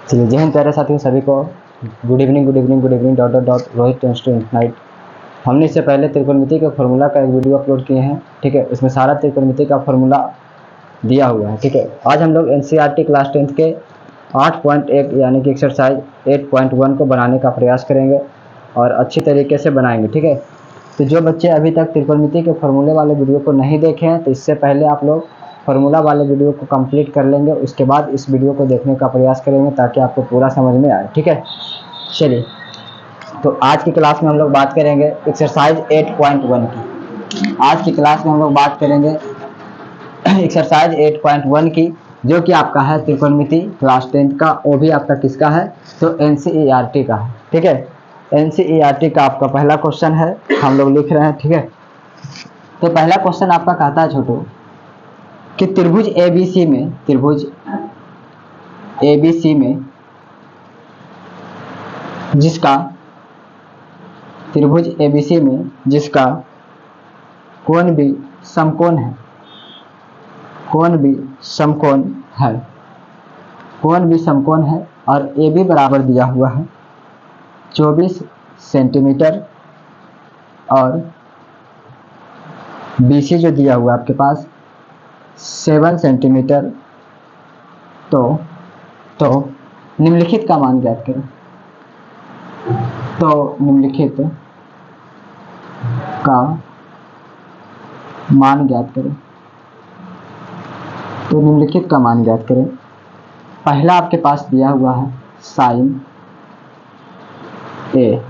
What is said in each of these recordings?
चलिए, जय हिंद प्यारे साथियों सभी को। Good evening good evening good evening dot dot dot Rohit to infinite. हमने इससे पहले त्रिकोणमिति के फार्मूला का एक वीडियो अपलोड किए हैं, ठीक है। इसमें सारा त्रिकोणमिति का फार्मूला दिया हुआ है, ठीक है। आज हम लोग एनसीईआरटी क्लास 10th के 8.1 यानी कि एक्सरसाइज 8.1 को बनाने का प्रयास करेंगे और अच्छी तरीके से बनाएंगे, ठीक है। तो जो बच्चे अभी तक त्रिकोणमिति के फार्मूले वाले वीडियो को नहीं देखे हैं, तो इससे पहले आप लोग फार्मूला वाले वीडियो को कंप्लीट कर लेंगे, उसके बाद इस वीडियो को देखने का प्रयास करेंगे ताकि आपको पूरा समझ में आए, ठीक है। चलिए, तो आज की क्लास में हम लोग बात करेंगे एक्सरसाइज 8.1 की। आज की क्लास में हम लोग बात करेंगे एक्सरसाइज 8.1 की, जो कि आपका है त्रिकोणमिति क्लास 10th का। वो भी आपका किसका है? तो एनसीईआरटी का है, ठीक है। एनसीईआरटी का आपका पहला क्वेश्चन है, हम लोग लिख रहे हैं, ठीक है। तो पहला क्वेश्चन आपका कहता है छोटू कि त्रिभुज एबीसी में जिसका कोण भी समकोण है और ए बी बराबर दिया हुआ है 24 सेंटीमीटर और बीसी जो दिया हुआ है आपके पास 7 सेंटीमीटर। तो निम्नलिखित का मान ज्ञात करें। तो निम्नलिखित का मान ज्ञात करें। पहला आपके पास दिया हुआ है साइन ए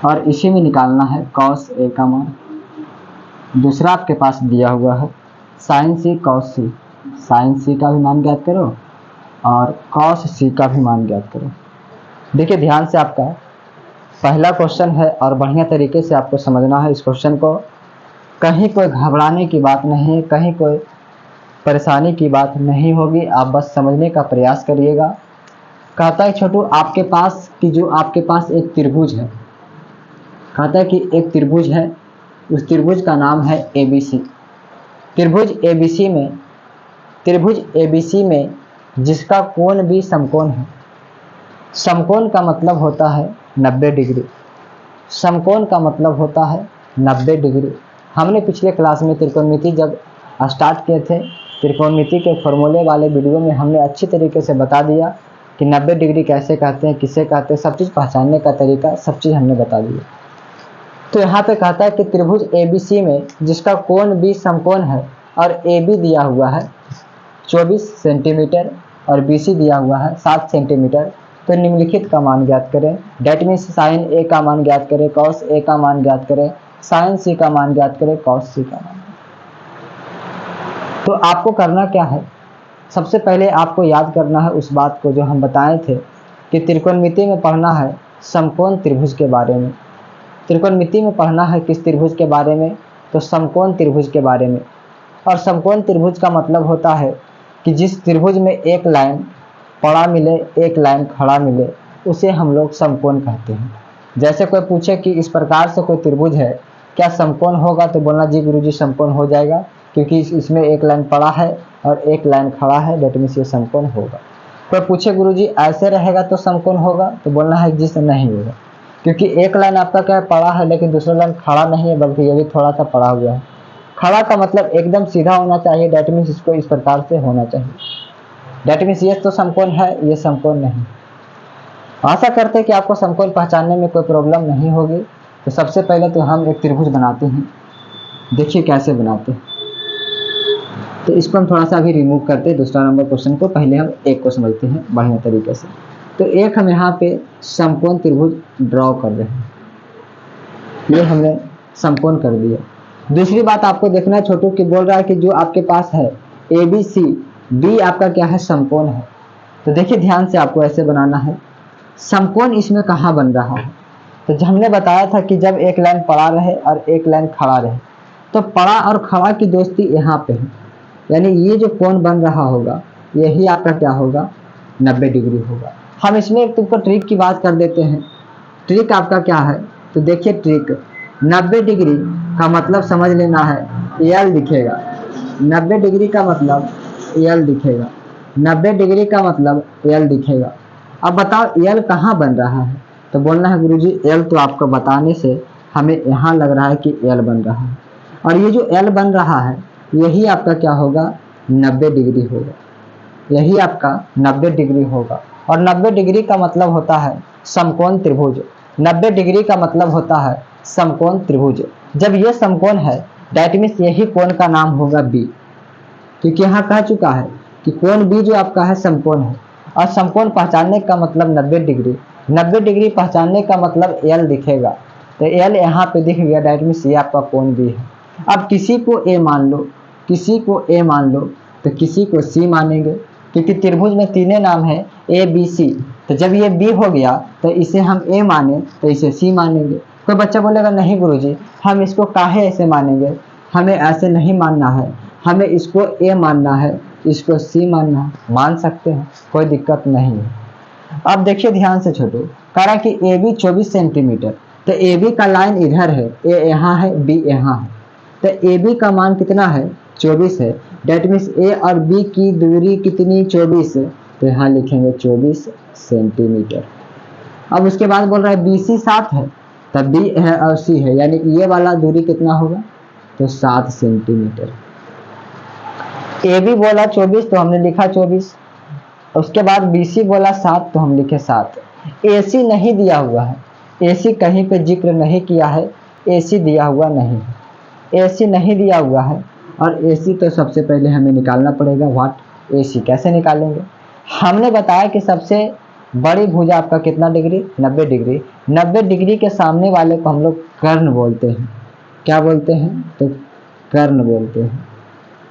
और इसी में निकालना है कॉस ए का मान। दूसरा आपके पास दिया हुआ है साइन सी कॉस सी। साइन सी का भी मान ज्ञात करो और कॉस सी का भी मान ज्ञात करो। देखिए ध्यान से, आपका पहला क्वेश्चन है और बढ़िया तरीके से आपको समझना है इस क्वेश्चन को। कहीं कोई घबराने की बात नहीं है, कहीं कोई परेशानी की बात नहीं होगी, आप बस समझने का प्रयास करिएगा। कहता है छोटू आपके पास एक त्रिभुज है। कहता है कि एक त्रिभुज है, उस त्रिभुज का नाम है एबीसी। त्रिभुज एबीसी में जिसका कोण भी समकोण है। समकोण का मतलब होता है 90 डिग्री। समकोण का मतलब होता है 90 डिग्री। हमने पिछले क्लास में त्रिकोणमिति जब स्टार्ट किए थे, त्रिकोणमिति के फॉर्मूले वाले वीडियो में हमने अच्छी तरीके से बता दिया कि 90 डिग्री कैसे कहते हैं, किसे कहते हैं, सब चीज़ पहचानने का तरीका, सब चीज़ हमने बता दिया। तो यहाँ पे कहता है कि त्रिभुज एबीसी में जिसका कोण भी समकोण है और ए बी दिया हुआ है 24 सेंटीमीटर और बीसी दिया हुआ है 7 सेंटीमीटर। तो निम्नलिखित का मान ज्ञात करें। डेट मीन्स साइन ए का मान ज्ञात करें, कॉस ए का मान ज्ञात करें, साइन सी का मान ज्ञात करें, कॉस सी का मान। तो आपको करना क्या है? सबसे पहले आपको याद करना है उस बात को जो हम बताए थे कि त्रिकोणमिति में पढ़ना है समकोण त्रिभुज के बारे में। त्रिकोणमिति में पढ़ना है किस त्रिभुज के बारे में? तो समकोण त्रिभुज के बारे में। और समकोण त्रिभुज का मतलब होता है कि जिस त्रिभुज में एक लाइन पड़ा मिले, एक लाइन खड़ा मिले, उसे हम लोग समकोण कहते हैं। जैसे कोई पूछे कि इस प्रकार से कोई त्रिभुज है, क्या समकोण होगा? तो बोलना जी गुरुजी समकोण हो जाएगा, क्योंकि इसमें एक लाइन पड़ा है और एक लाइन खड़ा है, डेट मीन्स ये समकोण होगा। कोई पूछे गुरुजी ऐसे रहेगा तो समकोण होगा? तो बोलना है जिससे नहीं होगा, क्योंकि एक लाइन आपका क्या पड़ा है लेकिन दूसरा लाइन खड़ा नहीं है, बल्कि ये भी थोड़ा सा पड़ा हुआ है। खड़ा का मतलब एकदम सीधा होना चाहिए, डेट मीन्स इसको इस प्रकार से होना चाहिए। डेट मीन्स ये तो समकोण है, ये समकोण नहीं। आशा करते हैं कि आपको समकोण पहचानने में कोई प्रॉब्लम नहीं होगी। तो सबसे पहले तो हम एक त्रिभुज बनाते हैं, देखिए कैसे बनाते हैं। तो इसको हम थोड़ा सा अभी रिमूव करते हैं दूसरा नंबर क्वेश्चन को, पहले हम एक को समझते हैं बढ़िया तरीके से। तो एक हम यहाँ पे समकोण त्रिभुज ड्रॉ कर रहे हैं, ये हमने समकोण कर दिया। दूसरी बात आपको देखना है छोटू कि बोल रहा है कि जो आपके पास है ए बी सी, बी आपका क्या है? समकोण है। तो देखिए ध्यान से आपको ऐसे बनाना है। समकोण इसमें कहाँ बन रहा है? तो हमने बताया था कि जब एक लाइन पड़ा रहे और एक लाइन खड़ा रहे, तो पड़ा और खड़ा की दोस्ती यहाँ पे है, यानी ये जो कोण बन रहा होगा यही आपका क्या होगा? 90 डिग्री होगा। हम इसमें एक तुमको ट्रिक की बात कर देते हैं। ट्रिक आपका क्या है? तो देखिए ट्रिक 90 डिग्री का मतलब समझ लेना है एल दिखेगा। 90 डिग्री का मतलब एल दिखेगा। 90 डिग्री का मतलब एल दिखेगा। अब बताओ एल कहाँ बन रहा है, तो बोलना है गुरुजी एल तो आपको बताने से हमें यहाँ लग रहा है कि एल बन रहा है, और ये जो एल बन रहा है यही आपका क्या होगा, 90 डिग्री होगा, यही आपका 90 डिग्री होगा। और 90 डिग्री का मतलब होता है समकोण त्रिभुज। 90 डिग्री का मतलब होता है समकोण त्रिभुज। जब ये समकोण है दैट मीन्स यही कोण का नाम होगा बी, क्योंकि यहाँ कह चुका है कि कोण बी जो आपका है समकोण है, और समकोण पहचानने का मतलब 90 डिग्री, 90 डिग्री पहचानने का मतलब एल दिखेगा, तो एल यहाँ पे दिख गया दैट मीन्स ये आपका कोण बी है। अब किसी को ए मान लो, किसी को ए मान लो, तो किसी को सी मानेंगे, क्योंकि त्रिभुज में तीनों नाम है ए बी सी, तो जब ये बी हो गया तो इसे हम ए माने तो इसे सी मानेंगे। कोई बच्चा बोलेगा नहीं गुरुजी हम इसको काहे ऐसे मानेंगे, हमें ऐसे नहीं मानना है, हमें इसको ए मानना है, इसको सी मानना है। मान सकते हैं, कोई दिक्कत नहीं है। अब देखिए ध्यान से छोटू, कह रहा कि ए बी 24 सेंटीमीटर, तो ए बी का लाइन इधर है, ए यहाँ है, बी यहाँ है, तो ए बी का मान कितना है, 24 है। डेट मीन्स ए और बी की दूरी कितनी, 24 है, तो यहाँ लिखेंगे 24 सेंटीमीटर। अब उसके बाद बोल रहा है बी सी 7 है, तब बी है और सी है, यानी ये वाला दूरी कितना होगा, तो 7 सेंटीमीटर। ए बी बोला 24 तो हमने लिखा 24, उसके बाद बी सी बोला 7 तो हम लिखे 7। ए सी नहीं दिया हुआ है, ए सी कहीं पे जिक्र नहीं किया है, ए सी दिया हुआ नहीं है, ए सी नहीं दिया हुआ है, और ए सी तो सबसे पहले हमें निकालना पड़ेगा। व्हाट ए सी कैसे निकालेंगे, हमने बताया कि सबसे बड़ी भुजा आपका कितना डिग्री, 90 डिग्री। 90 डिग्री के सामने वाले को हम लोग कर्ण बोलते हैं। क्या बोलते हैं, तो कर्ण बोलते हैं।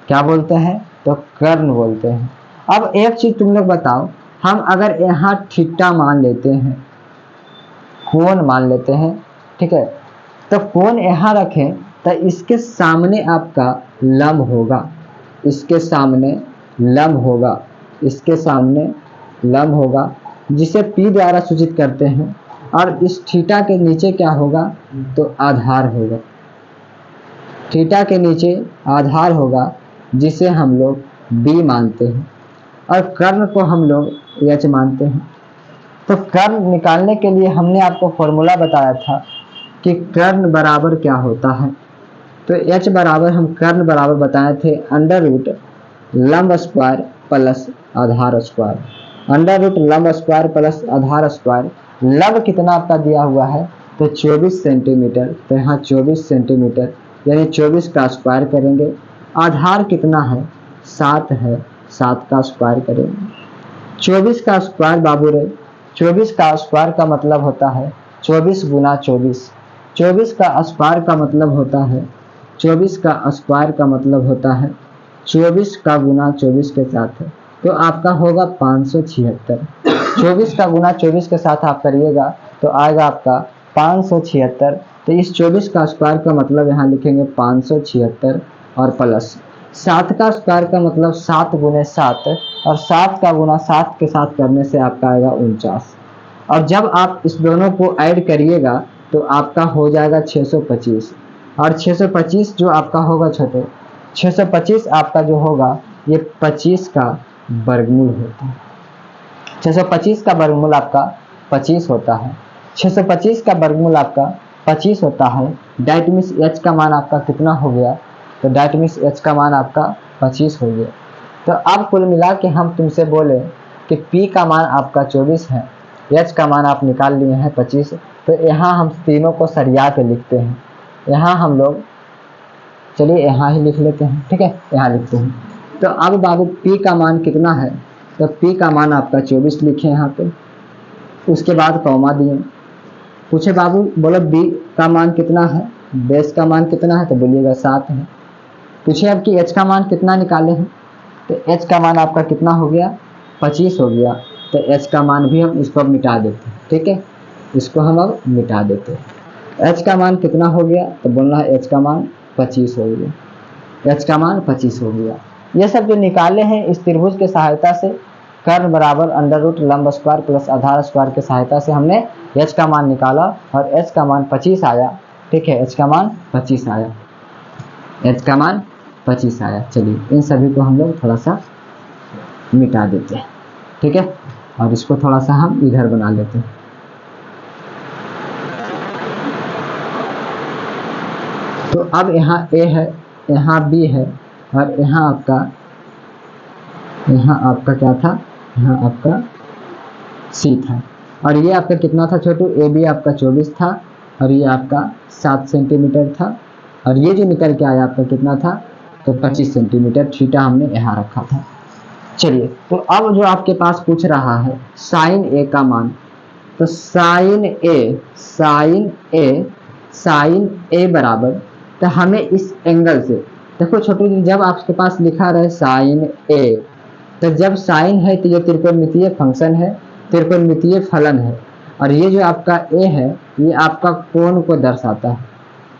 क्या बोलते हैं, तो कर्ण बोलते हैं। अब एक चीज तुम लोग बताओ, हम अगर यहाँ थीटा मान लेते हैं, कोण मान लेते हैं, ठीक है, तो कोण यहाँ रखें तो इसके सामने आपका लंब होगा, इसके सामने लंब होगा, इसके सामने लंब होगा, जिसे P द्वारा सूचित करते हैं, और इस थीटा के नीचे क्या होगा, तो आधार होगा, थीटा के नीचे आधार होगा, जिसे हम लोग B मानते हैं, और कर्ण को हम लोग H मानते हैं। तो कर्ण निकालने के लिए हमने आपको फॉर्मूला बताया था कि कर्ण बराबर क्या होता है, तो H बराबर हम कर्ण बराबर बताए थे अंडर रूट लंब स्क्वायर प्लस आधार स्क्वायर, अंडर रूट लंब स्क्वायर प्लस आधार स्क्वायर। लंब कितना आपका दिया हुआ है, तो 24 सेंटीमीटर, तो यहाँ 24 सेंटीमीटर यानी 24 का स्क्वायर करेंगे। आधार कितना है, 7 है, 7 का स्क्वायर करेंगे। 24 का स्क्वायर बाबू रे, 24 का स्क्वायर का मतलब होता है 24 गुना 24, 24 का स्क्वायर का मतलब होता है 24 का स्क्वायर का मतलब होता है 24 का गुना 24 के साथ है, तो आपका होगा 576। 24 का गुना 24 के साथ आप करिएगा तो आएगा आपका 576। तो इस 24 का स्क्वायर का मतलब यहाँ लिखेंगे 576, और प्लस 7 का स्क्वायर का मतलब 7 गुने 7, और 7 का गुना 7 के साथ करने से आपका आएगा 49, और जब आप इस दोनों को ऐड करिएगा तो आपका हो जाएगा 625, और 625 जो आपका होगा छोटे, 625 आपका जो होगा ये 25 का वर्गमूल होता है। 625 का वर्गमूल आपका 25 होता है, 625 का वर्गमूल आपका 25 होता है। डेट मीन्स एच का मान आपका कितना हो गया, तो डेट मीन्स एच का मान आपका 25 हो गया। तो अब कुल मिला के हम तुमसे बोले कि पी का मान आपका 24 है, एच का मान आप निकाल लिए हैं 25, तो यहाँ हम तीनों को सरिया के लिखते हैं। यहाँ हम लोग चलिए यहाँ ही लिख लेते हैं, ठीक है, यहाँ लिखते हैं। तो अब बाबू पी का मान कितना है, तो पी का मान आपका 24 लिखे यहाँ पे, उसके बाद कॉमा दिए। पूछे बाबू बोलो बी का मान कितना है, बेस का मान कितना है, तो बोलिएगा 7 है। पूछे अब कि एच का मान कितना निकाले हैं, तो एच का मान आपका कितना हो गया, 25 हो गया, तो एच का मान भी हम इसको अब मिटा देते हैं, ठीक है, इसको हम अब मिटा देते हैं। एच का मान कितना हो गया, तो बोलना है एच का मान 25 हो गया, एच का मान 25 हो गया। ये सब जो निकाले हैं इस त्रिभुज के सहायता से, कर्ण बराबर अंडर रूट लंब स्क्वायर प्लस आधार स्क्वायर के सहायता से हमने एच का मान निकाला, और एच का मान 25 आया, ठीक है, एच का मान 25 आया, एच का मान 25 आया। चलिए इन सभी को हम लोग थोड़ा सा मिटा देते हैं, ठीक है। और इसको थोड़ा सा हम इधर बना लेते हैं। तो अब यहाँ ए है, यहाँ बी है, और यहाँ आपका क्या था, यहाँ आपका सी था। और ये आपका कितना था छोटू, ए बी आपका 24 था, और ये आपका 7 सेंटीमीटर था, और ये जो निकल के आया आपका कितना था, तो 25 सेंटीमीटर थीटा हमने यहाँ रखा था। चलिए, तो अब जो आपके पास पूछ रहा है साइन ए का मान, तो साइन ए बराबर, तो हमें इस एंगल से देखो छोटू जी, जब आपके पास लिखा रहे साइन ए, तो जब साइन है तो ये त्रिकोणमितीय फंक्शन है, त्रिकोणमितीय फलन है, और ये जो आपका ए है ये आपका कोण को दर्शाता है,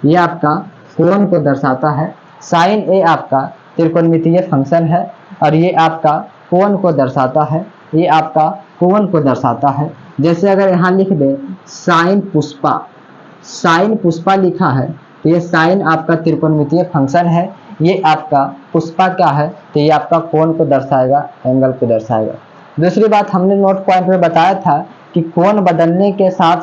ये आपका कोण को दर्शाता है। साइन ए आपका त्रिकोणमितीय फंक्शन है और ये आपका कोण को दर्शाता है, ये आपका कोण को दर्शाता है। जैसे अगर यहाँ लिख दे साइन पुष्पा लिखा है, तो ये साइन आपका त्रिकोणमितीय फंक्शन है, ये आपका पुष्पा क्या है, तो ये आपका कोण को दर्शाएगा, एंगल को दर्शाएगा। दूसरी बात हमने नोट पॉइंट में बताया था कि कोण बदलने के साथ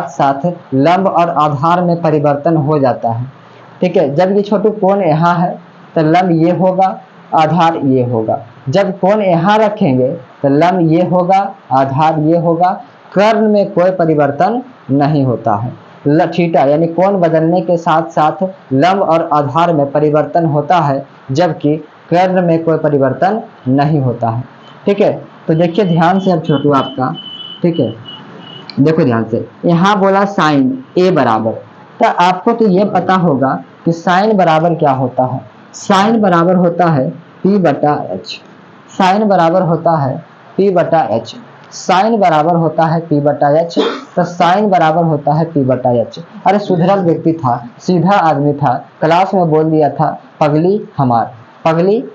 साथ लंब और आधार में परिवर्तन हो जाता है, ठीक है। जब ये छोटू कोण यहाँ है तो लंब ये होगा, आधार ये होगा। जब कोण यहाँ रखेंगे तो लंब ये होगा, आधार ये होगा। कर्ण में कोई परिवर्तन नहीं होता है। थीटा यानी कोण बदलने के साथ साथ लंब और आधार में परिवर्तन होता है, जबकि कर्ण में कोई परिवर्तन नहीं होता है, ठीक है। तो देखिए ध्यान से अब छोटू आपका, ठीक है, देखो ध्यान से, यहाँ बोला साइन ए बराबर, तो आपको तो ये पता होगा कि साइन बराबर क्या होता है। साइन बराबर होता है P बटा H, साइन बराबर होता है P बटा H, साइन बराबर होता है P बटा H, तो साइन बराबर होता है P बटा H। अरे सुधरल व्यक्ति था, सीधा आदमी था, क्लास में बोल दिया था पगली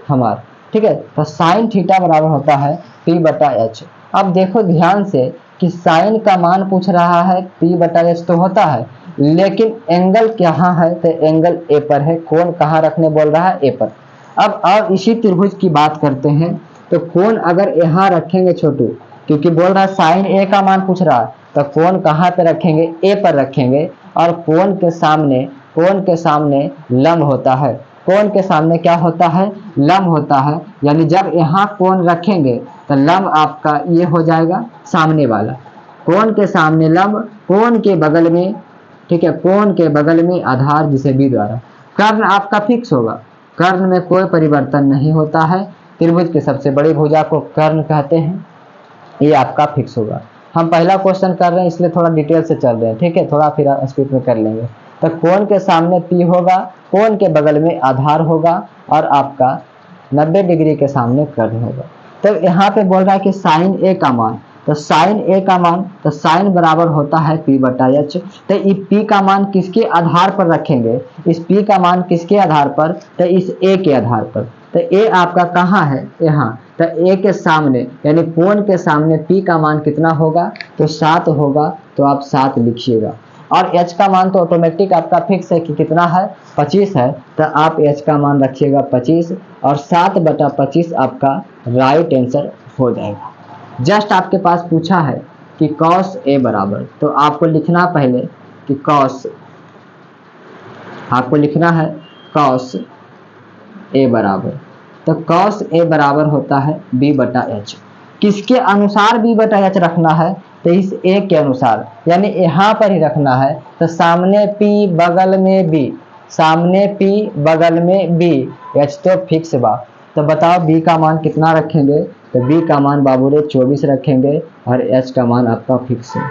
हमार, ठीक है। तो साइन थीटा बराबर होता है P बटा H। अब देखो ध्यान से कि साइन का मान पूछ रहा है, P बटा H तो होता है, लेकिन एंगल कहाँ है, तो एंगल ए पर है। कोण कहाँ रखने बोल रहा है, ए पर। अब इसी त्रिभुज की बात करते हैं, तो कोण अगर यहाँ रखेंगे छोटू, क्योंकि बोल रहा है साइन ए का मान पूछ रहा है, तो कोण कहाँ पे रखेंगे, ए पर रखेंगे। और कोण के सामने लंब होता है, कोण के सामने क्या होता है, लंब होता है। यानी जब यहाँ कोण रखेंगे तो लंब आपका ये हो जाएगा सामने वाला, कोण के सामने लंब, कोण के बगल में, ठीक है, कोण के बगल में आधार जिसे बी द्वारा। कर्ण आपका फिक्स होगा, कर्ण में कोई परिवर्तन नहीं होता है। त्रिभुज के सबसे बड़ी भुजा को कर्ण कहते हैं, ये आपका फिक्स होगा। हम पहला क्वेश्चन कर रहे हैं इसलिए थोड़ा डिटेल से चल रहे हैं, ठीक है, थोड़ा फिर स्पीड में कर लेंगे। तो कोण के सामने P होगा, कोण के बगल में आधार होगा, और आपका 90 डिग्री के सामने कर्ण होगा। तो यहाँ पे बोल रहा है कि साइन ए का मान, तो साइन ए का मान, तो साइन बराबर होता है P बटा H। तो इस P का मान किसके आधार पर रखेंगे, इस P का मान किसके आधार पर, तो इस A के आधार पर। तो A आपका कहाँ है, यहाँ, तो A के सामने यानी कोण के सामने P का मान कितना होगा, तो 7 होगा, तो आप 7 लिखिएगा। और H का मान तो ऑटोमेटिक आपका फिक्स है कि कितना है, 25 है, तो आप H का मान रखिएगा 25, और 7 बटा 25 आपका राइट आंसर हो जाएगा। जस्ट आपके पास पूछा है कि कॉस ए बराबर, तो आपको लिखना पहले कि कॉस, आपको लिखना है कॉस ए बराबर, तो कॉस ए बराबर होता है बी बटा एच। किसके अनुसार बी बटा एच रखना है, तो इस ए के अनुसार, यानी यहाँ पर ही रखना है। तो सामने पी बगल में बी, सामने पी बगल में बी, एच तो फिक्स बा। तो बताओ बी का मान कितना रखेंगे, तो बी का मान बाबूरे 24 रखेंगे, और एच का मान आपका फिक्स है।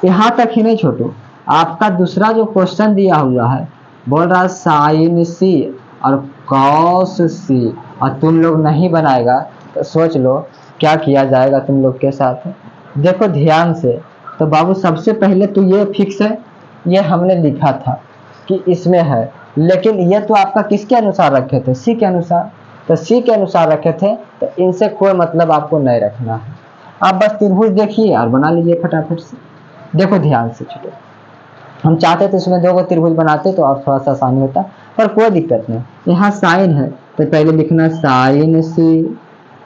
यहाँ तक ही नहीं छोटू, आपका दूसरा जो क्वेश्चन दिया हुआ है, बोल रहा है साइन सी और कॉस सी, और तुम लोग नहीं बनाएगा तो सोच लो क्या किया जाएगा तुम लोग के साथ। देखो ध्यान से, तो बाबू सबसे पहले तो ये फिक्स है, ये हमने लिखा था कि इसमें है, लेकिन ये तो आपका किसके अनुसार रखे थे, सी के अनुसार। तो सी के अनुसार रखे थे, तो इनसे कोई मतलब आपको नहीं रखना है। आप बस त्रिभुज देखिए और बना लीजिए फटाफट से। देखो ध्यान से छोटे, हम चाहते थे इसमें 2 त्रिभुज बनाते तो और थोड़ा सा आसानी होता, पर कोई दिक्कत नहीं। यहाँ साइन है, तो पहले लिखना साइन सी।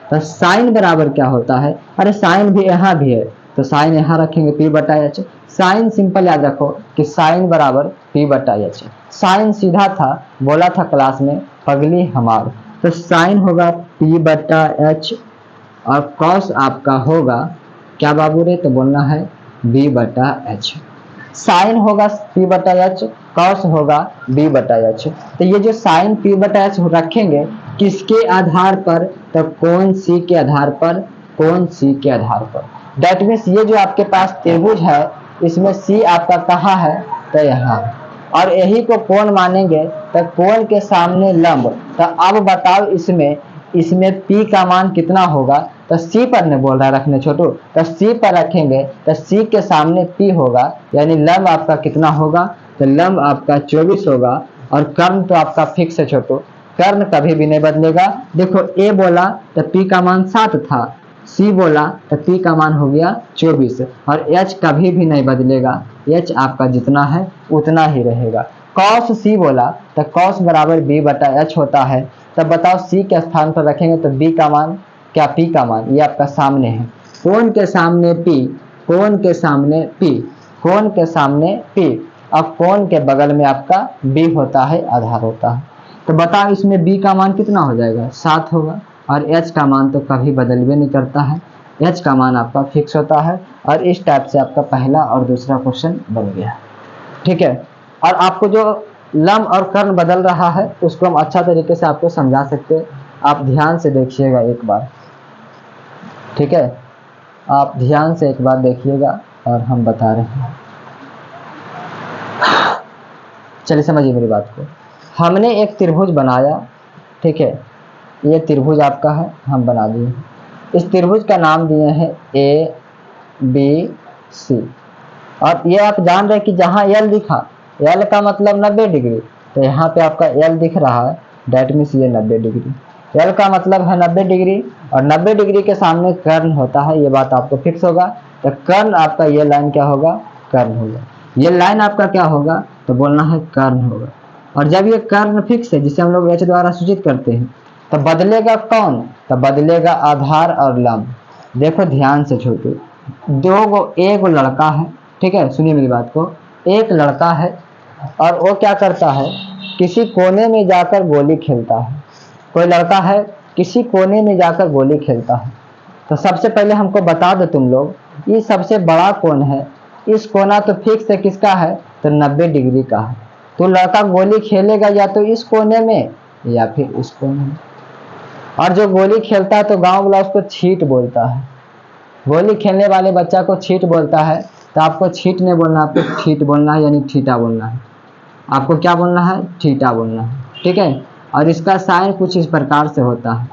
तो साइन बराबर क्या होता है, अरे साइन भी यहाँ भी है तो साइन यहाँ रखेंगे पी बटा एच। साइन सिंपल याद रखो कि साइन बराबर पी बटा एच। साइन सीधा था, बोला था क्लास में पगली हमार, तो साइन होगा पी बटा एच और कॉस आपका होगा क्या बाबू रे, तो बोलना है बी बटा एच। साइन होगा पी बटा एच, कॉस होगा बी बटा एच। तो ये जो साइन पी बटा एच रखेंगे किसके आधार पर, तो कोण सी के आधार पर, कोण सी के आधार पर। दैट मीन्स ये जो आपके पास त्रिभुज है इसमें सी आपका कहाँ है, तो यहाँ, और यही को कोण मानेंगे तो कोण के सामने लंब। तो अब बताओ इसमें P का मान कितना होगा, तो C पर ने बोल रहा है रखने छोटू, तो C पर रखेंगे तो C के सामने P होगा, यानी लंब आपका कितना होगा, तो लंब आपका 24 होगा। और कर्ण तो आपका फिक्स है छोटू, कर्ण कभी भी नहीं बदलेगा। देखो A बोला तो P का मान 7 था, C बोला तो P का मान हो गया 24, और H कभी भी नहीं बदलेगा, H आपका जितना है उतना ही रहेगा। cos C बोला तो cos बराबर B बटा H होता है। तब बताओ C के स्थान पर रखेंगे तो B का मान क्या, P का मान, ये आपका सामने है, कोण के सामने P, कोण के सामने P, कोण के सामने P, अब कोण के बगल में आपका B होता है, आधार होता है। तो बताओ इसमें B का मान कितना हो जाएगा, 7 होगा, और H का मान तो कभी बदल भी नहीं करता है, H का मान आपका फिक्स होता है। और इस टाइप से आपका पहला और दूसरा क्वेश्चन बन गया, ठीक है। और आपको जो लंब और कर्ण बदल रहा है उसको हम अच्छा तरीके से आपको समझा सकते हैं, आप ध्यान से देखिएगा एक बार, ठीक है, आप ध्यान से एक बार देखिएगा और हम बता रहे हैं। चलिए समझिए मेरी बात को। हमने एक त्रिभुज बनाया, ठीक है, ये त्रिभुज आपका है, हम बना दिए। इस त्रिभुज का नाम दिए हैं ए बी सी, और ये आप जान रहे हैं कि जहाँ एल दिखा, एल का मतलब 90 डिग्री, तो यहाँ पे आपका एल दिख रहा है, डेट मीन्स ये 90 डिग्री, एल का मतलब है 90 डिग्री, और 90 डिग्री के सामने कर्ण होता है, ये बात आपको फिक्स होगा। तो कर्ण आपका ये लाइन क्या होगा, कर्ण होगा, ये लाइन आपका क्या होगा, तो बोलना है कर्ण होगा। और जब ये कर्ण फिक्स है जिसे हम लोग एच द्वारा सूचित करते हैं, तो बदलेगा कौन, तो बदलेगा आधार और लंब। देखो ध्यान से छोटू, एक लड़का है, ठीक है, सुनिए मेरी बात को, एक लड़का है और वो क्या करता है, किसी कोने में जाकर गोली खेलता है। कोई लड़का है किसी कोने में जाकर गोली खेलता है, तो सबसे पहले हमको बता दो तुम लोग, ये सबसे बड़ा कोण है, इस कोना तो फिक्स है किसका है, तो 90 डिग्री का है। तो लड़का गोली खेलेगा या तो इस कोने में या फिर इस कोने में, और जो गोली खेलता है तो गांव वाला उसको छीट बोलता है, गोली खेलने वाले बच्चा को छीट बोलता है। तो आपको छीट नहीं बोलना, आपको ठीट बोलना है, यानी ठीटा बोलना है। आपको क्या बोलना है, ठीटा बोलना है, ठीक है। और इसका साइन कुछ इस प्रकार से होता है,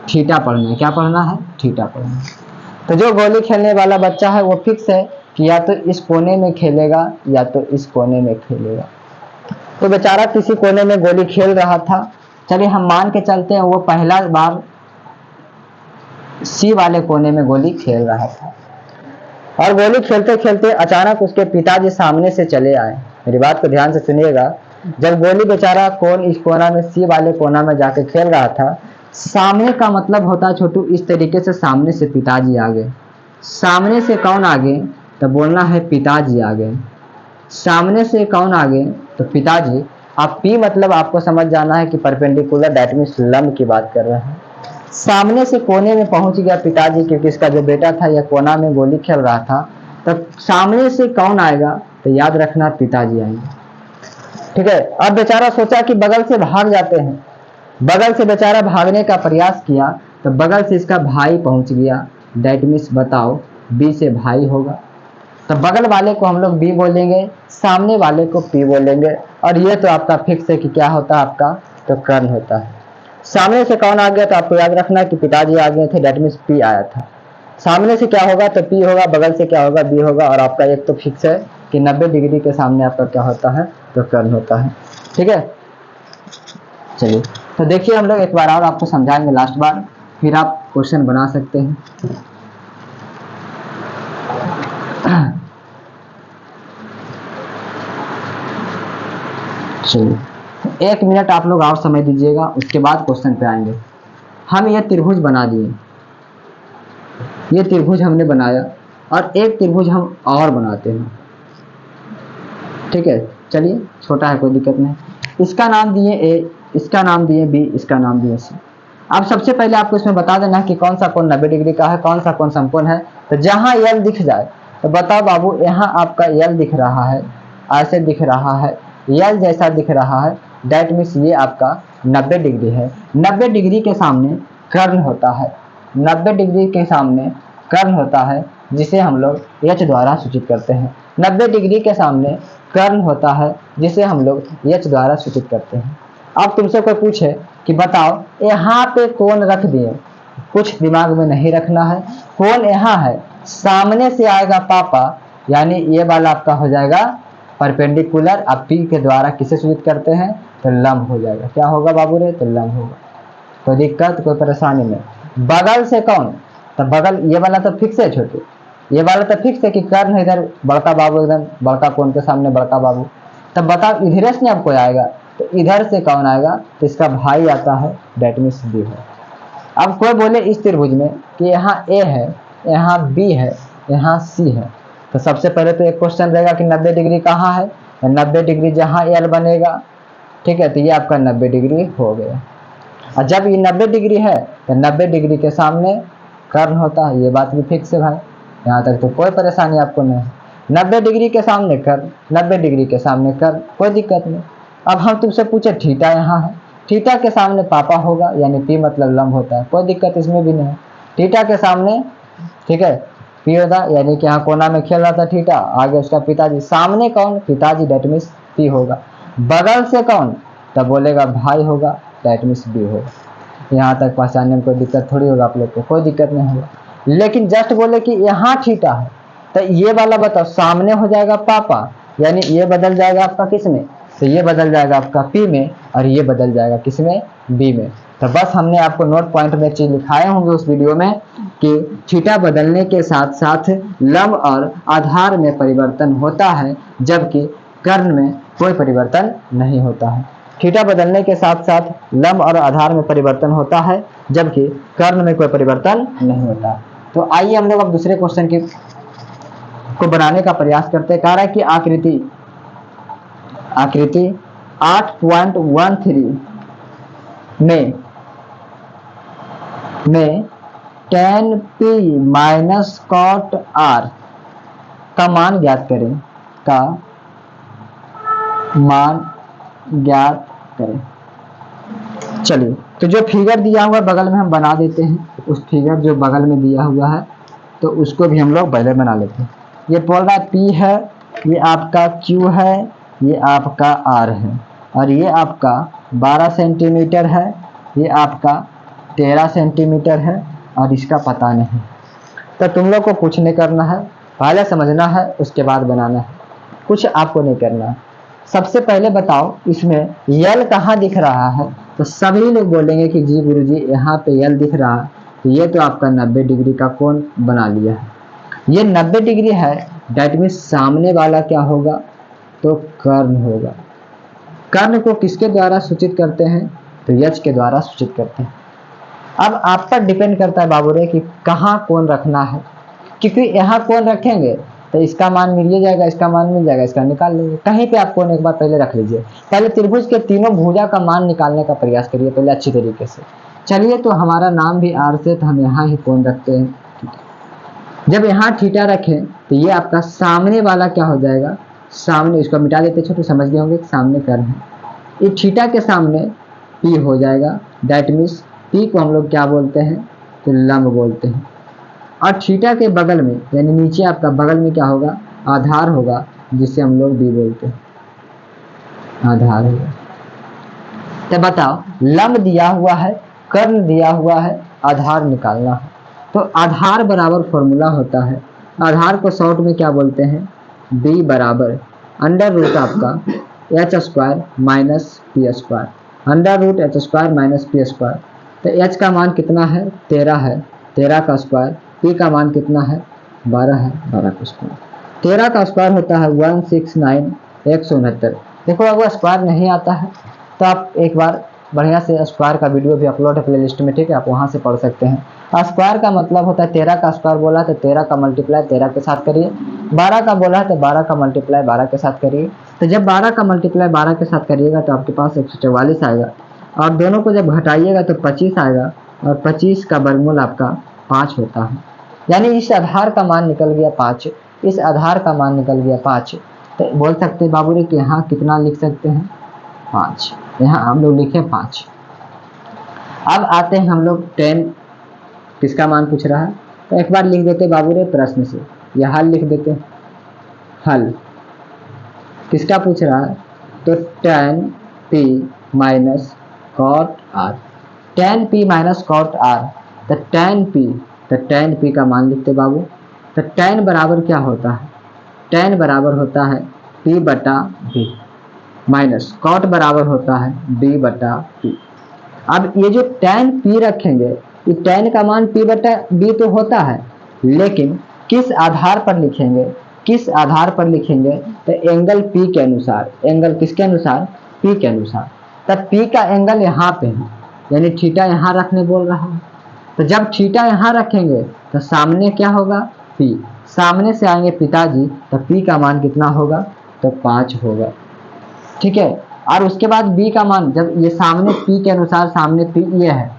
ठीटा पढ़ना है, क्या पढ़ना है, ठीटा पढ़ना है। तो जो गोली खेलने वाला बच्चा है वो फिक्स है कि या तो इस कोने में खेलेगा या तो इस कोने में खेलेगा। तो बेचारा किसी कोने में गोली खेल रहा था, चलिए हम मान के चलते हैं वो पहला बार सी वाले कोने में गोली खेल रहा था, और गोली खेलते खेलते अचानक उसके पिताजी सामने से चले आए। मेरी बात को ध्यान से सुनिएगा, जब गोली बेचारा इस कोना में सी वाले कोना में जाके खेल रहा था, सामने का मतलब होता है छोटू इस तरीके से, सामने से पिताजी आ गए। सामने से कौन आ गए, तो बोलना है पिताजी आ गए। सामने से कौन आ गए, तो पिताजी। आप पी मतलब आपको समझ जाना है कि परपेंडिकुलर, दैट मीन्स लंब की बात कर रहे हैं। सामने से कोने में पहुंच गया पिताजी, क्योंकि इसका जो बेटा था यह कोना में गोली खेल रहा था। तो सामने से कौन आएगा, तो याद रखना पिताजी आएंगे, ठीक है। अब बेचारा सोचा कि बगल से भाग जाते हैं, बगल से बेचारा भागने का प्रयास किया, तो बगल से इसका भाई पहुंच गया, दैट मीन्स बताओ बी से भाई होगा। तो बगल वाले को हम लोग बी बोलेंगे, सामने वाले को पी बोलेंगे, और ये तो आपका फिक्स है कि क्या होता है आपका, तो कर्ण होता है। सामने से कौन आ गया, तो आपको याद रखना कि पिताजी आ गए थे, दैट मीन्स पी आया था। सामने से क्या होगा, तो पी होगा, बगल से क्या होगा, बी होगा, और आपका एक तो फिक्स है कि 90 डिग्री के सामने आपका क्या होता है, तो कर्ण होता है, ठीक है। चलिए तो देखिए हम लोग एक बार और आपको समझाएंगे लास्ट बार, फिर आप क्वेश्चन बना सकते हैं। चलिए 1 मिनट आप लोग और समय दीजिएगा, उसके बाद क्वेश्चन पे आएंगे। हम ये त्रिभुज बना दिए, ये त्रिभुज हमने बनाया और एक त्रिभुज हम और बनाते हैं, ठीक है। चलिए छोटा है कोई दिक्कत नहीं। इसका नाम दिए ए, इसका नाम दिए बी, इसका नाम दिए सी। अब सबसे पहले आपको इसमें बता देना है कि कौन सा कोण 90 डिग्री का है, कौन सा कोण समकोण है। तो जहां यल दिख जाए तो बताओ बाबू, यहाँ आपका यल दिख रहा है, ऐसे दिख रहा है, यल जैसा दिख रहा है, दैट मीन्स ये आपका 90 डिग्री है। 90 डिग्री के सामने कर्ण होता है, 90 डिग्री के सामने कर्ण होता है, जिसे हम लोग एच द्वारा सूचित करते हैं। 90 डिग्री के सामने कर्ण होता है, जिसे हम लोग एच द्वारा सूचित करते हैं। अब तुमसे कोई पूछे कि बताओ यहाँ पे कोण रख दिए, कुछ दिमाग में नहीं रखना है। कोण यहाँ है, सामने से आएगा पापा, यानी ये वाला आपका हो जाएगा परपेंडिकुलर। अब पी के द्वारा किसे सूचित करते हैं, तो लंब हो जाएगा। क्या होगा बाबू रे, तो लंब होगा। कोई दिक्कत कोई परेशानी नहीं। बगल से कौन, तो बगल ये वाला तो फिक्स है छोटे, ये वाला तो फिक्स है कि कर्ण इधर बड़का बाबू, एकदम बड़का कोण के सामने बड़का बाबू। तब बताओ इधर से अब कोई आएगा, तो इधर से कौन आएगा, तो इसका भाई आता है, डेट मीन्स बी है। अब कोई बोले इस त्रिभुज में कि यहाँ ए है, यहाँ बी है, यहाँ सी है, तो सबसे पहले तो एक क्वेश्चन रहेगा कि 90 डिग्री कहाँ है, 90 डिग्री जहाँ एल बनेगा, ठीक है। तो ये आपका 90 डिग्री हो गया। और जब ये 90 डिग्री है तो 90 डिग्री के सामने कर्ण होता है, ये बात भी फिक्स है भाई, यहाँ तक तो कोई परेशानी आपको नहीं है। 90 डिग्री के सामने कर्ण, 90 डिग्री के सामने कर्ण, कोई दिक्कत नहीं। अब हम तुमसे पूछे थीटा यहाँ है, थीटा के सामने पापा होगा, यानी पी मतलब लंब होता है, कोई दिक्कत इसमें भी नहीं है। थीटा के सामने, ठीक है, पी होता, यानी कि यहाँ कोना में खेल रहा था थीटा, आगे उसका पिताजी, सामने कौन, पिताजी, डेट मीन्स पी होगा। बगल से कौन, तब बोलेगा भाई होगा, डेट मीन्स बी होगा। यहाँ तक पहचानने में कोई दिक्कत थोड़ी होगा आप लोग को, कोई दिक्कत नहीं होगा। लेकिन जस्ट बोले कि यहाँ थीटा है, तो ये वाला बताओ, सामने हो जाएगा पापा, यानी ये बदल जाएगा आपका किस में, तो ये बदल जाएगा आपका पी में, और ये बदल जाएगा किस में, बी में। तो बस हमने आपको नोट पॉइंट में एक चीज लिखाए होंगे उस वीडियो में कि थीटा बदलने के साथ साथ लंब और आधार में परिवर्तन होता है, जबकि कर्ण में कोई परिवर्तन नहीं होता है। थीटा बदलने के साथ साथ लंब और आधार में परिवर्तन होता है, जबकि कर्ण में कोई परिवर्तन नहीं होता। तो आइए हम लोग अब दूसरे क्वेश्चन को बनाने का प्रयास करते हैं। कह रहा है कि आकृति 8.13 में tan p minus cot r का मान ज्ञात करें, का मान ज्ञात करें। चलिए, तो जो फिगर दिया हुआ बगल में हम बना देते हैं, उस फिगर जो बगल में दिया हुआ है तो उसको भी हम लोग पहले बना लेते हैं। ये बोल रहा है P है, ये आपका Q है, ये आपका R है, और ये आपका 12 सेंटीमीटर है, ये आपका 13 सेंटीमीटर है, और इसका पता नहीं। तो तुम लोग को कुछ नहीं करना है, पहले समझना है उसके बाद बनाना है, कुछ आपको नहीं करना है। सबसे पहले बताओ इसमें यल कहाँ दिख रहा है, तो सभी लोग बोलेंगे कि जी गुरुजी यहाँ पे यल दिख रहा है, तो ये तो आपका 90 डिग्री का कोण बना लिया है। ये 90 डिग्री है, डेट मीन्स सामने वाला क्या होगा, तो कर्ण होगा। कर्ण को किसके द्वारा सूचित करते हैं, तो यच के द्वारा सूचित करते हैं। अब आप पर डिपेंड करता है बाबू रे कि कहाँ कोण रखना है, क्योंकि यहाँ कोण रखेंगे तो इसका मान मिल जाएगा, इसका मान मिल जाएगा, इसका निकाल लेंगे। कहीं पे आप कोण एक बार पहले रख लीजिए, पहले त्रिभुज के तीनों भुजा का मान निकालने का प्रयास करिए पहले अच्छी तरीके से। चलिए, तो हमारा नाम भी आर से, तो हम यहाँ ही कोण रखते हैं। जब यहाँ थीटा रखें तो ये आपका सामने वाला क्या हो जाएगा, सामने, इसको मिटा देते छोटे, समझ गए होंगे सामने कर्ण है। ये थीटा के सामने पी हो जाएगा, दैट मीन्स पी को हम लोग क्या बोलते हैं, तो लंब बोलते हैं। और थीटा के बगल में, यानी नीचे आपका बगल में क्या होगा, आधार होगा, जिसे हम लोग बी बोलते हैं, आधार होगा। तो बताओ, लंब दिया हुआ है, कर्ण दिया हुआ है, आधार निकालना है। तो आधार बराबर फॉर्मूला होता है, आधार को शॉर्ट में क्या बोलते हैं, बी बराबर अंडर रूट आपका H square minus P square, under root H square minus P square. तो एच का मान कितना है, 13 है, 13 का स्क्वायर, पी का मान कितना है, 12 है, 12 का स्क्वायर। 13 का स्क्वायर होता है 169, 169। देखो अगर स्क्वायर नहीं आता है तो आप एक बार बढ़िया से स्क्वायर का वीडियो भी अपलोड है प्लेलिस्ट में, ठीक है, आप वहाँ से पढ़ सकते हैं। स्क्वायर का मतलब होता है 13 का स्क्वायर बोला है तो 13 का मल्टीप्लाई 13 के साथ करिए, 12 का बोला है तो 12 का मल्टीप्लाई 12 के साथ करिए। तो जब 12 का मल्टीप्लाई 12 के साथ करिएगा तो आपके पास 144 आएगा, और दोनों को जब घटाइएगा तो 25 आएगा, और 25 का वर्गमूल आपका 5 होता है। यानी इस आधार का मान निकल गया 5, इस आधार का मान निकल गया 5। तो बोल सकते हैं बाबू रे कि यहाँ कितना लिख सकते हैं 5, यहाँ हम लोग लिखे 5। अब आते हैं हम लोग 10 किसका मान पूछ रहा है, तो एक बार लिख देते बाबू रे प्रश्न से, यह हल लिख देते हैं। हल किसका पूछ रहा है, तो tan p minus cot r, tan p minus cot r, तो tan p का मान लिखते बाबू। तो tan बराबर क्या होता है, tan बराबर होता है p बटा b, माइनस कॉट बराबर होता है b बटा p। अब ये जो tan p रखेंगे, ये tan का मान p बटा b तो होता है, लेकिन किस आधार पर लिखेंगे, किस आधार पर लिखेंगे, तो एंगल p के अनुसार। एंगल किसके अनुसार, p के अनुसार। तब p का एंगल यहाँ पे है, यानी थीटा यहाँ रखने बोल रहा है। तो जब थीटा यहाँ रखेंगे तो सामने क्या होगा, p, सामने से आएंगे पिताजी, तो p का मान कितना होगा, तो 5 होगा, ठीक है। और उसके बाद b का मान, जब ये सामने p के अनुसार, सामने p ये है,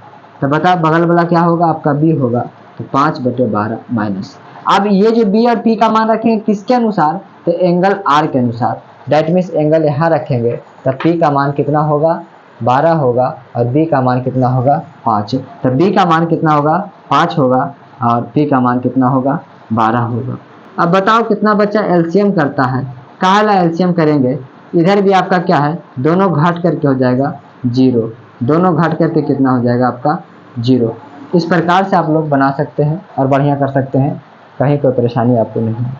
तो बता बगल वाला क्या होगा, आपका b होगा, तो 5/12 माइनस। अब ये जो b और p का मान रखेंगे किसके अनुसार, तो एंगल r के अनुसार। दैट मीन्स एंगल यहाँ रखेंगे तो p का मान कितना होगा, 12 होगा, और b का मान कितना होगा, 5। तो b का मान कितना होगा, 5 होगा, और p का मान कितना होगा, 12 होगा। अब बताओ कितना बच्चा एलसीएम करता है, काला एलसीएम करेंगे, इधर भी आपका क्या है, दोनों घट करके हो जाएगा 0, दोनों घट करके कितना हो जाएगा आपका 0। इस प्रकार से आप लोग बना सकते हैं और बढ़िया कर सकते हैं, कहीं कोई परेशानी आपको नहीं है।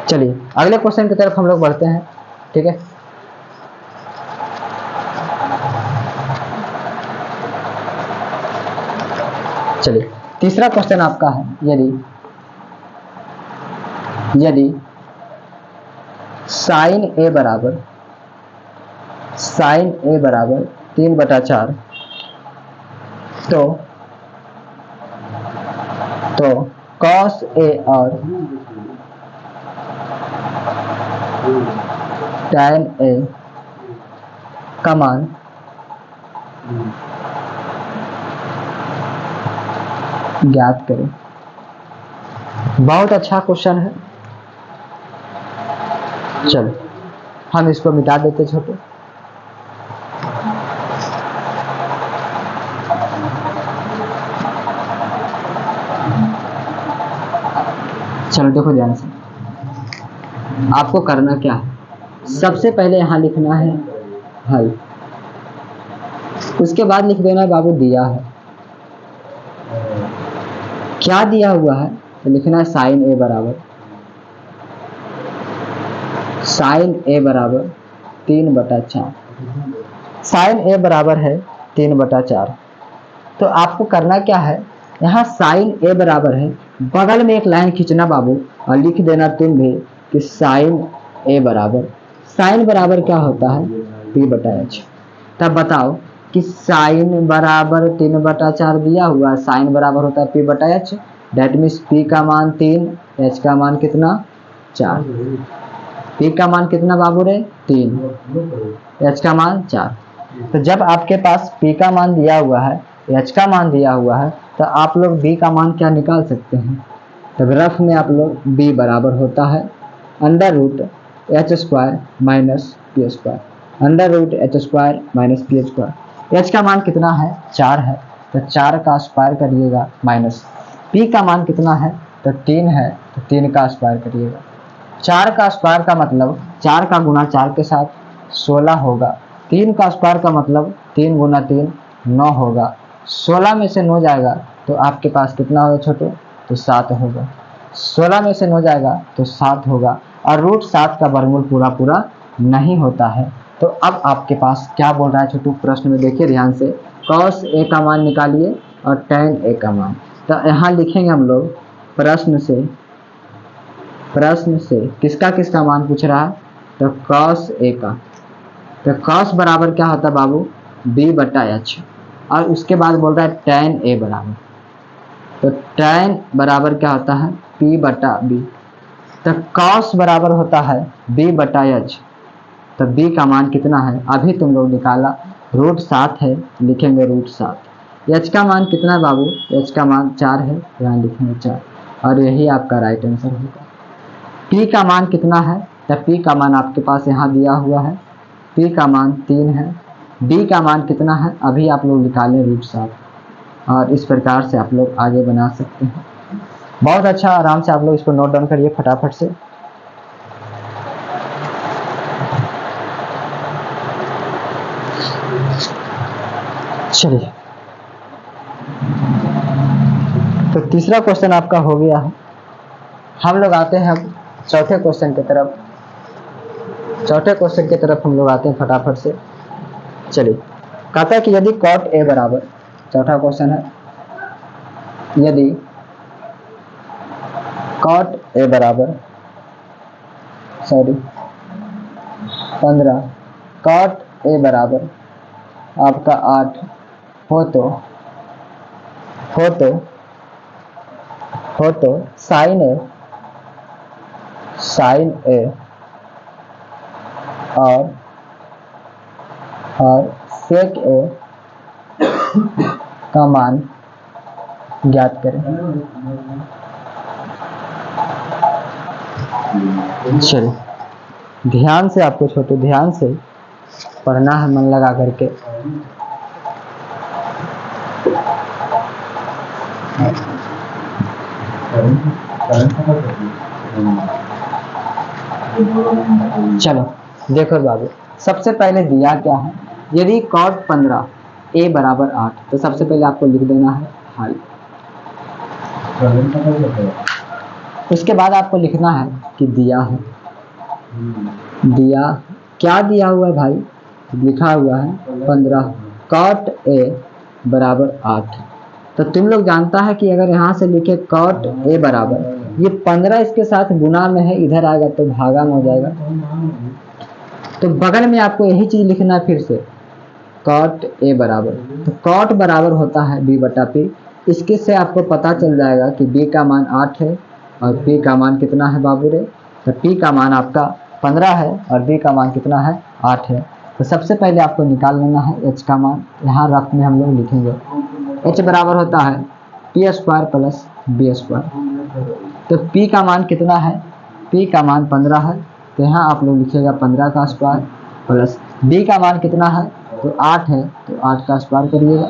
चलिए अगले क्वेश्चन की तरफ हम लोग बढ़ते हैं, ठीक है। चलिए तीसरा क्वेश्चन आपका है, यदि साइन ए बराबर 3/4, तो cos ए और tan ए का मान ज्ञात करें। बहुत अच्छा क्वेश्चन है, चलो हम इसको मिटा देते छोटे। चलो देखो ध्यान से, आपको करना क्या है, सबसे पहले यहाँ लिखना है हल, उसके बाद लिख देना है बाबू दिया है, क्या दिया हुआ है, तो लिखना है साइन ए बराबर 3/4। साइन ए बराबर है 3/4। तो आपको करना क्या है, यहाँ साइन ए बराबर है, बगल में एक लाइन खींचना बाबू, और लिख देना तुम भी कि साइन ए बराबर, साइन बराबर क्या होता है, p/h। तब बताओ कि साइन बराबर 3/4 दिया हुआ है, साइन बराबर होता है p/h, दैट मीन्स p का मान 3, h का मान कितना 4, p का मान कितना बाबू रे 3, h का मान 4। तो जब आपके पास p का मान दिया हुआ है, h का मान दिया हुआ है, तो आप लोग b का मान क्या निकाल सकते हैं, तो रफ में आप लोग b बराबर होता है √h² minus p², √h² minus p²। h का मान कितना है 4 है, तो 4 का स्क्वायर करिएगा, माइनस p का मान कितना है, तो 3 है, तो 3 का स्क्वायर करिएगा। 4 का स्क्वायर का मतलब 4 का गुना 4 के साथ 16 होगा, 3 का स्क्वायर का मतलब 3 गुना 3 9 होगा, 16 में से 9 जाएगा तो आपके पास कितना होगा छोटू, तो 7 होगा, 16 में से 9 जाएगा तो 7 होगा, और √7 का वर्गमूल पूरा नहीं होता है। तो अब आपके पास क्या बोल रहा है छोटू, प्रश्न में देखिए ध्यान से, cos ए का मान निकालिए और tan ए का मान। तो यहाँ लिखेंगे हम लोग प्रश्न से किसका मान पूछ रहा है, तो cos ए का, तो कॉस बराबर क्या होता है बाबू, बी बटा एच। और उसके बाद बोल रहा है tan ए बराबर, तो tan बराबर क्या होता है, पी बटा बी। तो कॉस बराबर होता है बी बटा एच। तो बी का मान कितना है, अभी तुम लोग निकाला, √7 है, लिखेंगे √7। एच का मान कितना है बाबू, एच का मान 4 है, यहाँ लिखेंगे 4, और यही आपका राइट आंसर होगा। पी का मान कितना है, तो पी का मान आपके पास यहाँ दिया हुआ है, पी का मान 3 है। डी का मान कितना है, अभी आप लोग निकालें √7, और इस प्रकार से आप लोग आगे बना सकते हैं। बहुत अच्छा, आराम से आप लोग इसको नोट डाउन करिए फटाफट से। चलिए, तो तीसरा क्वेश्चन आपका हो गया है। हम लोग आते हैं अब चौथे क्वेश्चन की तरफ। चौथे क्वेश्चन की तरफ हम लोग आते हैं फटाफट से। चलिए, कहता है कि यदि cot a बराबर, चौथा क्वेश्चन है, यदि cot a बराबर 15, cot a बराबर आपका 8 हो तो sin a और sec a का मान ज्ञात करें। चलिए, ध्यान से आपको छोटे ध्यान से पढ़ना है, मन लगा करके। चलो देखो बाबू, सबसे पहले दिया क्या है, यदि cot 15 a बराबर 8, तो सबसे पहले आपको लिख देना है हाई। उसके बाद आपको लिखना है कि दिया है, दिया क्या दिया हुआ है भाई, लिखा हुआ है 15, cot a बराबर 8। तो तुम लोग जानता है कि अगर यहाँ से लिखे cot a बराबर, ये 15 इसके साथ गुना में है, इधर आएगा तो भागा में हो जाएगा, तो बगल में आपको यही चीज लिखना है फिर से, cot a बराबर, तो cot बराबर होता है b बटा p। इसके से आपको पता चल जाएगा कि b का मान 8 है और p का मान कितना है बाबू रे, तो p का मान आपका 15 है और b का मान कितना है, 8 है। तो सबसे पहले आपको निकाल लेना है h का मान, यहाँ रफ में हम लोग लिखेंगे, h बराबर होता है p square plus b square. तो p का मान कितना है, p का मान 15 है, तो यहाँ आप लोग लिखिएगा 15 का स्क्वायर प्लस b का मान कितना है, तो 8 है, तो 8 का स्क्वायर करिएगा।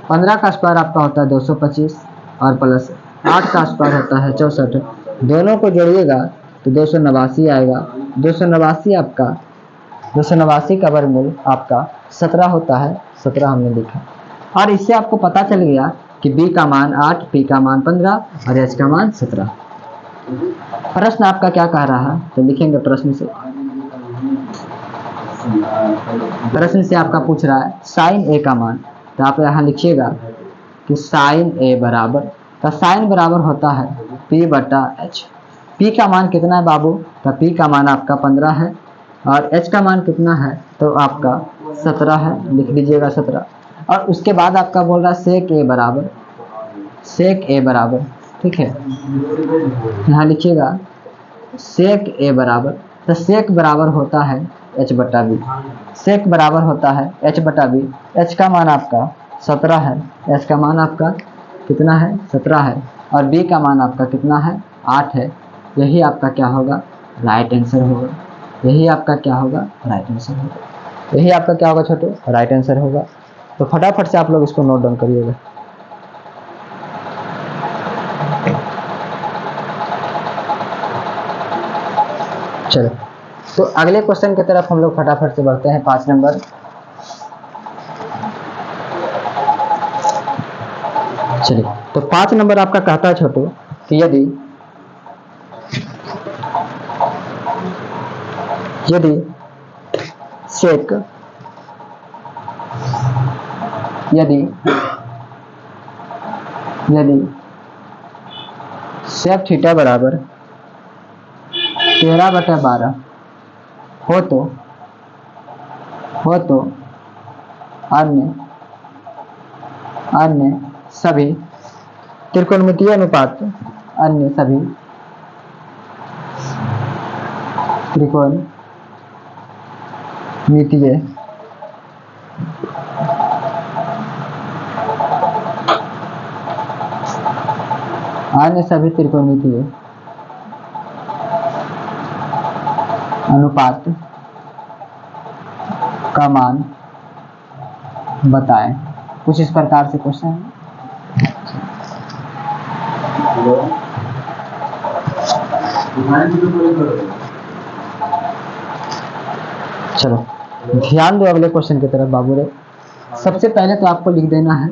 15 का स्क्वायर आपका होता है 225 और प्लस 8 का स्क्वायर होता है 64, दोनों को जोड़िएगा तो 289 आएगा। 289 आपका 289 का वर्गमूल आपका 17 होता है, 17 हमने लिखा। और इससे आपको पता चल गया कि b का मान 8, p का मान 15 और h का मान 17। प्रश्न आपका क्या कह रहा है, तो लिखेंगे प्रश्न से आपका पूछ रहा है sin a का मान, तो आप यहाँ लिखिएगा कि sin a बराबर, तो sin बराबर होता है p बटा h। p का मान कितना है बाबू, तो p का मान आपका 15 है और h का मान कितना है, तो आपका 17 है, लिख लीजिएगा 17। और उसके बाद आपका बोल रहा है sec a बराबर, sec a बराबर, ठीक है, यहाँ लिखिएगा sec a बराबर, तो sec बराबर होता है h बटा b, sec बराबर होता है h बटा b। h का मान आपका 17 है, h का मान आपका कितना है, 17 है, और b का मान आपका कितना है, 8 है। यही आपका क्या होगा, राइट आंसर होगा। यही आपका क्या होगा, राइट आंसर होगा। यही आपका क्या होगा छोटू, राइट आंसर होगा। तो फटाफट से आप लोग इसको नोट डाउन करिएगा। चलो, तो अगले क्वेश्चन की तरफ हम लोग फटाफट से बढ़ते हैं। 5 नंबर, चलिए, तो 5 नंबर आपका कहता है छोटू कि यदि सेक सेक थीटा बराबर 13/12 हो तो हो तो अन्य सभी त्रिकोणमितीय अनुपात अन्य सभी त्रिकोणमितीय अनुपात का मान बताएं। कुछ इस प्रकार से क्वेश्चन है। चलो ध्यान दो अगले क्वेश्चन की तरफ बाबू रे। सबसे पहले तो आपको लिख देना है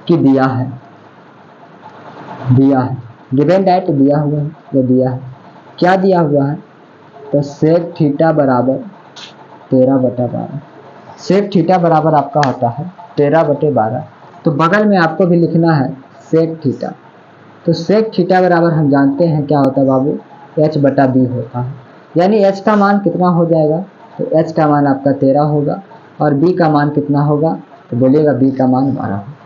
कि दिया है गिवन डाइट दिया हुआ है या दिया है। क्या दिया हुआ है? तो सेक थीटा बराबर 13/12। सेक थीटा बराबर आपका होता है 13/12। तो बगल में आपको भी लिखना है सेक थीटा। तो सेक थीटा बराबर हम जानते हैं क्या होता है बाबू, h/b होता है। यानी h का मान कितना हो जाएगा? तो h का मान आपका 13 होगा और b का मान कितना होगा? तो बोलिएगा b का मान 12 होगा।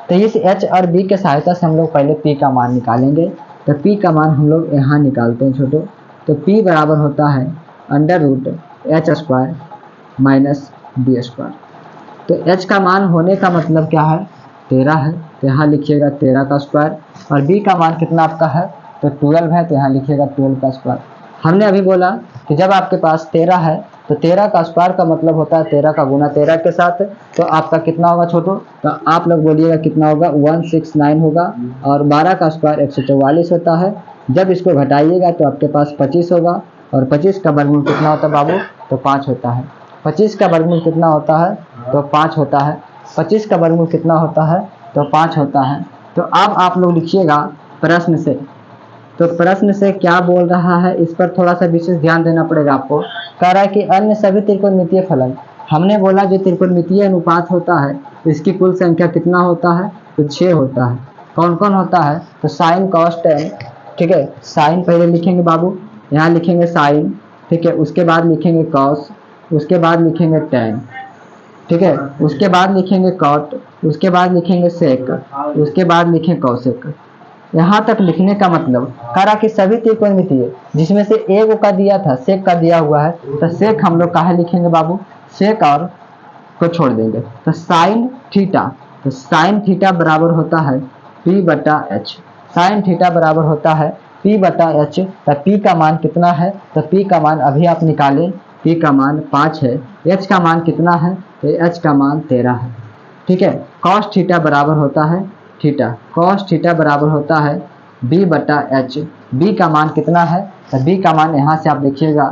तो इस h और b के सहायता से हम लोग पहले p का मान निकालेंगे। तो p का मान हम लोग यहाँ निकालते हैं छोटो। तो p बराबर होता है √h² माइनस b²। तो h का मान होने का मतलब क्या है? 13 है, तो यहाँ लिखिएगा 13 का स्क्वायर। और b का मान कितना आपका है? तो 12 है, तो यहाँ लिखिएगा 12 का स्क्वायर। हमने अभी बोला कि जब आपके पास 13 है तो 13 का स्क्वायर का मतलब होता है 13 का गुना 13 के साथ। तो आपका कितना होगा छोटो? तो आप लोग बोलिएगा कितना होगा? 169 होगा। और 12 का स्क्वायर 144 होता है। जब इसको घटाइएगा तो आपके पास 25 होगा। और 25 का वर्गमूल कितना होता है बाबू? तो 5 होता है। 25 का वर्गमूल कितना होता है? तो 5 होता है। 25 का वर्गमूल कितना होता है? तो 5 होता है। तो अब आप लोग लिखिएगा प्रश्न से। तो प्रश्न से क्या बोल रहा है, इस पर थोड़ा सा विशेष ध्यान देना पड़ेगा आपको। कह रहा है कि अन्य सभी त्रिकोणमितीय फलन। हमने बोला जो त्रिकोणमितीय अनुपात होता है इसकी कुल संख्या कितना होता है? तो 6 होता है। कौन कौन होता है? तो साइन कॉस टेन। ठीक है, साइन पहले लिखेंगे बाबू, यहाँ लिखेंगे साइन। ठीक है, उसके बाद लिखेंगे कॉस, उसके बाद लिखेंगे टेन। ठीक है, उसके बाद लिखेंगे कॉट, उसके बाद लिखेंगे सेक, उसके बाद लिखेंगे कौशिक। यहाँ तक लिखने का मतलब कह रहा कि सभी त्रिकोणमितीय जिसमें से एक का दिया था सेक का दिया हुआ है। तो सेक हम लोग कहाँ लिखेंगे बाबू? सेक और को छोड़ देंगे। तो साइन थीटा, तो साइन थीटा बराबर होता है p/h। साइन थीटा बराबर होता है p/h। तो p का मान कितना है? तो p का मान अभी आप निकालें, p का मान 5 है। h का मान कितना है? तो h का मान 13 है। ठीक है, कॉस थीटा बराबर होता है थीटा, कॉस थीटा बराबर होता है b/h। b का मान कितना है? तो b का मान यहाँ से आप देखिएगा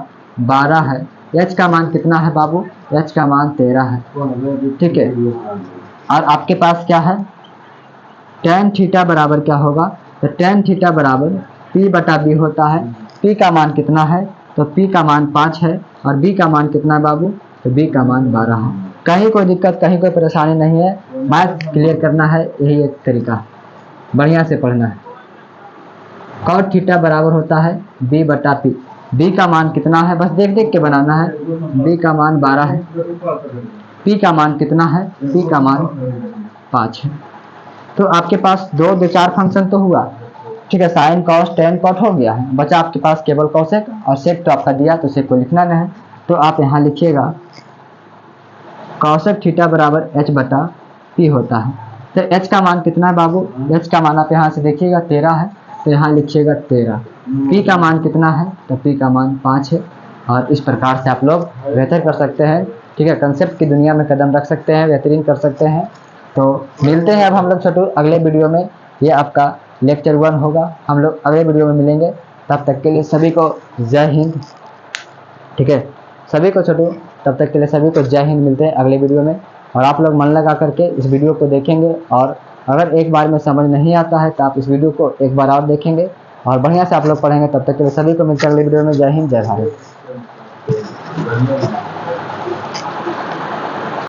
12 है। h का मान कितना है बाबू? h का मान 13 है। ठीक है, और आपके पास क्या है? tan थीटा बराबर क्या होगा? तो tan थीटा बराबर p/b होता है। p का मान कितना है? तो p का मान 5 है। और b का मान कितना है बाबू? तो b का मान 12 है। कहीं कोई दिक्कत, कहीं कोई परेशानी नहीं है। मैथ क्लियर करना है, यही एक तरीका है, बढ़िया से पढ़ना है। कॉट थीटा बराबर होता है b/p। b का मान कितना है? बस देख देख के बनाना है। b का मान 12 है। p का मान कितना है? p का मान 5 है। तो आपके पास 2 फंक्शन तो हुआ। ठीक है, साइन कॉस टेन कॉट हो गया है। बचा आपके पास केवल कॉसेक, और सेक तो आपका दिया तो सेक को लिखना नहीं है। तो आप यहाँ लिखिएगा कॉसेक थीटा बराबर h/p होता है। तो h का मान कितना है बाबू? h का मान आप यहाँ से देखिएगा 13 है, तो यहाँ लिखिएगा 13। p का मान कितना है? तो p का मान 5 है। और इस प्रकार से आप लोग बेहतर कर सकते हैं। ठीक है, कंसेप्ट की दुनिया में कदम रख सकते हैं, बेहतरीन कर सकते हैं। तो मिलते हैं अब हम लोग छोटू अगले वीडियो में। ये आपका लेक्चर 1 होगा। हम लोग अगले वीडियो में मिलेंगे। तब तक के लिए सभी को जय हिंद। ठीक है, सभी को छोटू, तब तक के लिए सभी को जय हिंद। मिलते हैं अगले वीडियो में। और आप लोग मन लगा करके इस वीडियो को देखेंगे, और अगर एक बार में समझ नहीं आता है तो आप इस वीडियो को एक बार और देखेंगे और बढ़िया से आप लोग पढ़ेंगे। तब तक के लिए सभी को मिलते हैं अगले वीडियो में। जय हिंद, जय भारत।